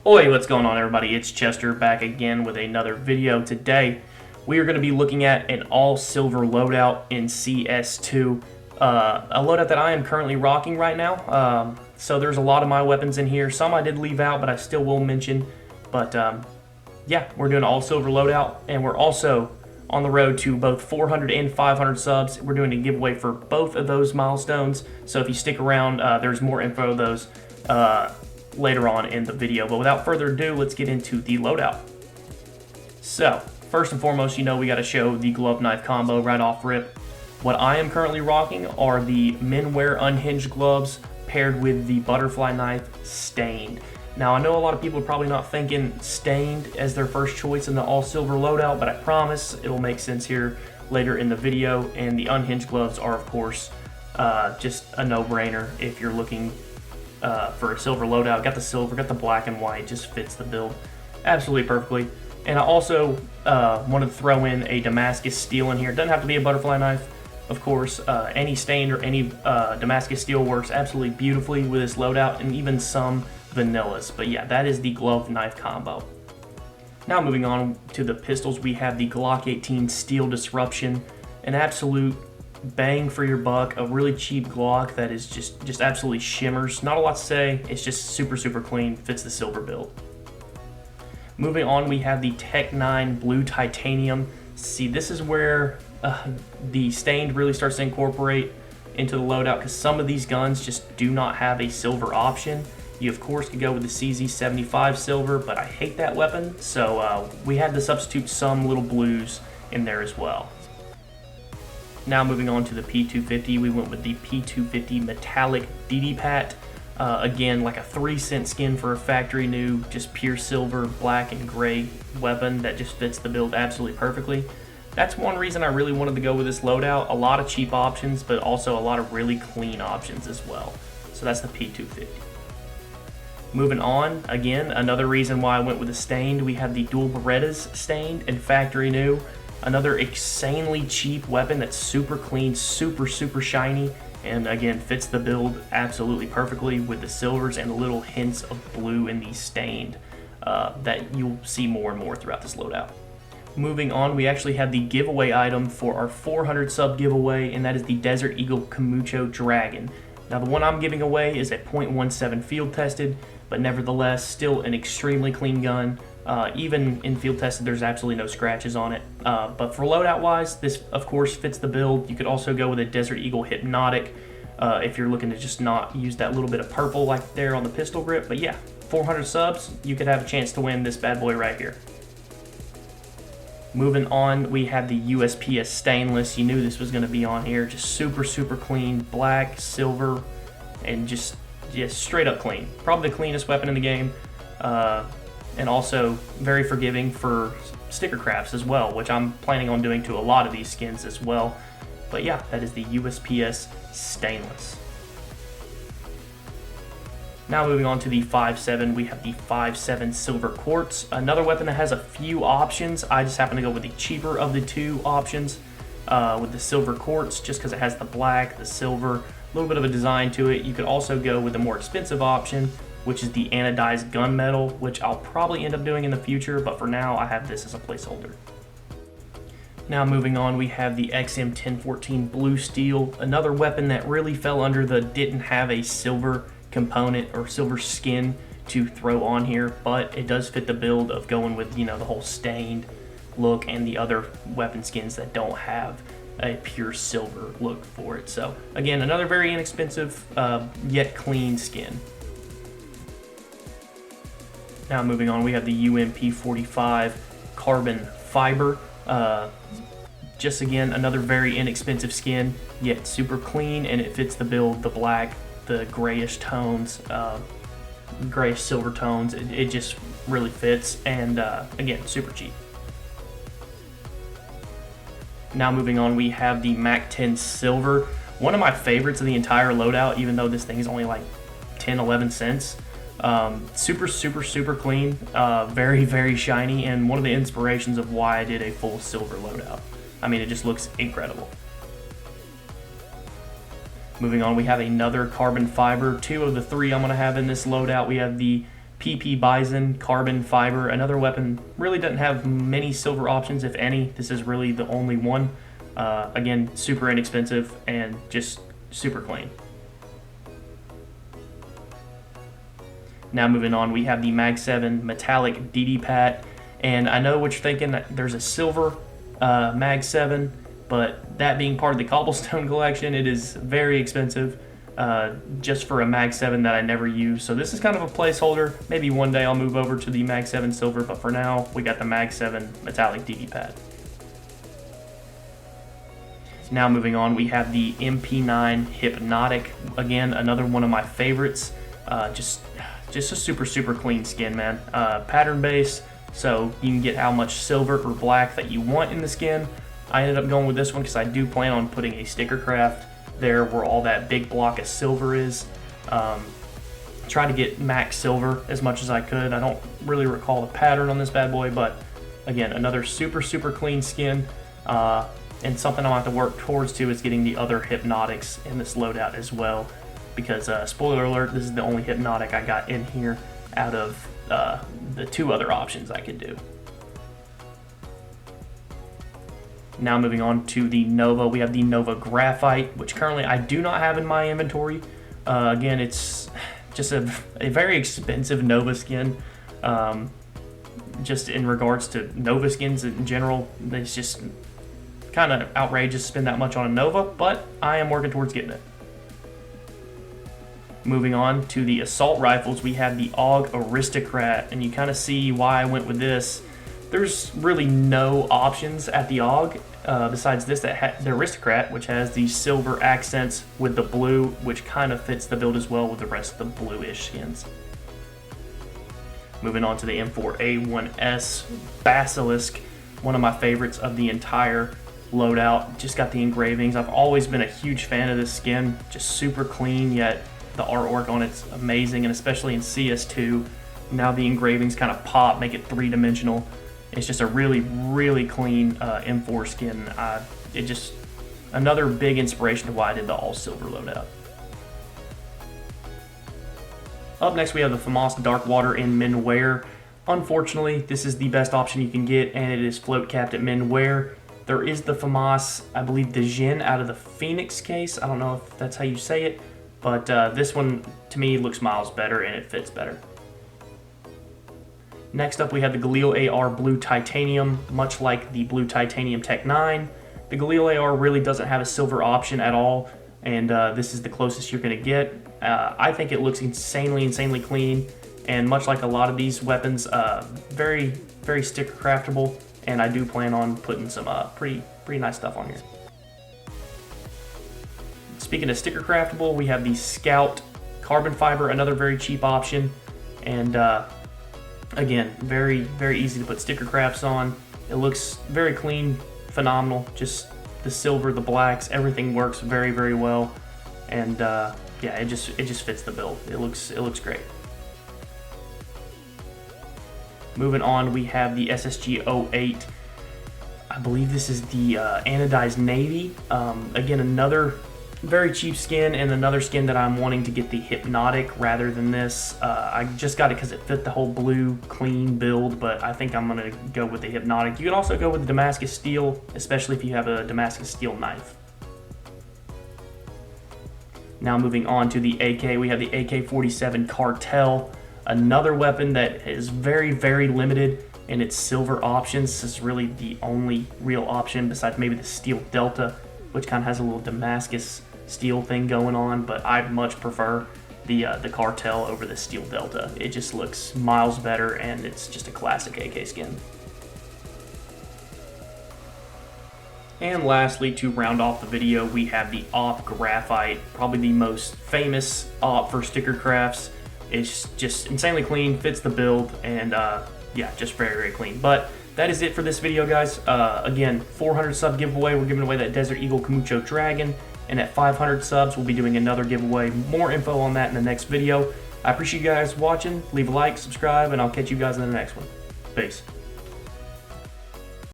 Oi, what's going on everybody? It's Chester back again with another video. Today we are going to be looking at an all silver loadout in CS2. A loadout that I am currently rocking right now. So there's a lot of my weapons in here. Some I did leave out, but I still will mention. But yeah, we're doing an all silver loadout, and we're also on the road to both 400 and 500 subs. We're doing a giveaway for both of those milestones. So if you stick around, there's more info of those later on in the video. But without further ado, let's get into the loadout. So first and foremost, you know we got to show the glove knife combo right off rip. What I am currently rocking are the men wear unhinged gloves paired with the butterfly knife stained. Now I know a lot of people are probably not thinking stained as their first choice in the all silver loadout, but I promise it'll make sense here later in the video. And the unhinged gloves are of course just a no-brainer if you're looking for a silver loadout. Got the silver, got the black and white, just fits the build absolutely perfectly. And I also wanted to throw in a Damascus steel in here. It doesn't have to be a butterfly knife, of course. Any stained or any Damascus steel works absolutely beautifully with this loadout, and even some vanillas. But yeah, that is the glove knife combo. Now moving on to the pistols, we have the Glock 18 Steel Disruption, an absolute bang for your buck, a really cheap Glock that is just absolutely shimmers. Not a lot to say, it's just super clean, fits the silver build. Moving on, we have the Tech 9 Blue Titanium. See, this is where the stained really starts to incorporate into the loadout, because some of these guns just do not have a silver option. You of course could go with the CZ75 silver, but I hate that weapon, so we had to substitute some little blues in there as well. Now moving on to the P250, we went with the P250 Metallic DD-Pat. Again, like a 3-cent skin for a factory new, just pure silver, black, and gray weapon that just fits the build absolutely perfectly. That's one reason I really wanted to go with this loadout. A lot of cheap options, but also a lot of really clean options as well. So that's the P250. Moving on, again, another reason why I went with the stained, we have the dual Berettas stained and factory new. Another insanely cheap weapon that's super clean, super shiny, and again fits the build absolutely perfectly with the silvers and the little hints of blue in the stained that you'll see more and more throughout this loadout. Moving on, we actually have the giveaway item for our 400 sub giveaway, and that is the Desert Eagle Camucho Dragon. Now the one I'm giving away is a .17 field tested, but nevertheless still an extremely clean gun. Even in field tested, there's absolutely no scratches on it. But for loadout wise, this of course fits the build. You could also go with a Desert Eagle Hypnotic if you're looking to just not use that little bit of purple like there on the pistol grip. But yeah, 400 subs, you could have a chance to win this bad boy right here. Moving on, we have the USPS Stainless. You knew this was going to be on here. Just super clean, black, silver, and just straight up clean. Probably the cleanest weapon in the game. And also very forgiving for sticker crafts as well, which I'm planning on doing to a lot of these skins as well. But yeah, that is the USPS Stainless. Now moving on to the 5.7, we have the 5.7 Silver Quartz. Another weapon that has a few options. I just happen to go with the cheaper of the two options with the Silver Quartz, just because it has the black, the silver, a little bit of a design to it. You could also go with the more expensive option, which is the anodized gunmetal, which I'll probably end up doing in the future, but for now I have this as a placeholder. Now moving on, we have the XM1014 Blue Steel, another weapon that really fell under the didn't have a silver component or silver skin to throw on here, but it does fit the build of going with, you know, the whole stained look and the other weapon skins that don't have a pure silver look for it. So again, another very inexpensive yet clean skin. Now moving on, we have the UMP45 Carbon Fiber. Just again, another very inexpensive skin, yet super clean, and it fits the build, the black, the grayish tones, grayish silver tones. It just really fits, and again, super cheap. Now moving on, we have the MAC-10 Silver. One of my favorites of the entire loadout, even though this thing is only like 10-11 cents. Super clean, very shiny, and one of the inspirations of why I did a full silver loadout. I mean, it just looks incredible. Moving on, we have another carbon fiber. Two of the three I'm going to have in this loadout. We have the PP Bison, Carbon Fiber, another weapon, really doesn't have many silver options, if any. This is really the only one. Again, super inexpensive and just super clean. Now moving on, we have the Mag 7 Metallic DD Pat, and I know what you're thinking, that there's a silver Mag 7, but that being part of the Cobblestone collection, it is very expensive just for a Mag 7 that I never use. So this is kind of a placeholder. Maybe one day I'll move over to the Mag 7 Silver, but for now, we got the Mag 7 Metallic DD Pad. Now moving on, we have the MP9 Hypnotic. Again, another one of my favorites. Just a super clean skin, man. Pattern base, so you can get how much silver or black that you want in the skin. I ended up going with this one because I do plan on putting a sticker craft there where all that big block of silver is. Try to get max silver as much as I could. I don't really recall the pattern on this bad boy, but again, another super clean skin. And something I'll have to work towards too is getting the other Hypnotics in this loadout as well. Because, spoiler alert, this is the only Hypnotic I got in here out of the two other options I could do. Now moving on to the Nova, we have the Nova Graphite, which currently I do not have in my inventory. Again, it's just a very expensive Nova skin. Just in regards to Nova skins in general, it's just kind of outrageous to spend that much on a Nova, but I am working towards getting it. Moving on to the assault rifles, we have the AUG Aristocrat, and you kind of see why I went with this. There's really no options at the AUG besides this, the Aristocrat, which has the silver accents with the blue, which kind of fits the build as well with the rest of the bluish skins. Moving on to the M4A1S Basilisk, one of my favorites of the entire loadout. Just got the engravings. I've always been a huge fan of this skin, just super clean, yet the artwork on it's amazing, and especially in CS2, now the engravings kind of pop, make it three-dimensional. It's just a really clean M4 skin. It just, another big inspiration to why I did the all-silver loadout. Up next, we have the FAMAS Dark Water in Men Wear. Unfortunately, this is the best option you can get, and it is float capped at Men Wear. There is the FAMAS, I believe, the Jin out of the Phoenix case. I don't know if that's how you say it. But this one, to me, looks miles better and it fits better. Next up, we have the Galil AR Blue Titanium. Much like the Blue Titanium Tech 9, the Galil AR really doesn't have a silver option at all, and this is the closest you're going to get. I think it looks insanely clean, and much like a lot of these weapons, very sticker craftable, and I do plan on putting some pretty nice stuff on here. Speaking of sticker craftable, we have the Scout Carbon Fiber, another very cheap option, and again, very easy to put sticker crafts on. It looks very clean, phenomenal. Just the silver, the blacks, everything works very well, and yeah, it just fits the build. It looks great. Moving on, we have the SSG-08. I believe this is the anodized navy. Again, another very cheap skin, and another skin that I'm wanting to get the Hypnotic rather than this. I just got it because it fit the whole blue clean build, but I think I'm going to go with the Hypnotic. You can also go with the Damascus Steel, especially if you have a Damascus Steel knife. Now moving on to the AK, we have the AK-47 Cartel, another weapon that is very limited in its silver options. This is really the only real option besides maybe the Steel Delta, which kind of has a little Damascus Steel thing going on, but I'd much prefer the Cartel over the Steel Delta. It just looks miles better, and it's just a classic AK skin. And lastly, to round off the video, we have the AWP Graphite, probably the most famous AWP for sticker crafts. It's just insanely clean, fits the build, and yeah, just very clean. But that is it for this video, guys. Again, 400 sub giveaway. We're giving away that Desert Eagle Camacho Dragon. And at 500 subs, we'll be doing another giveaway. More info on that in the next video. I appreciate you guys watching. Leave a like, subscribe, and I'll catch you guys in the next one. Peace.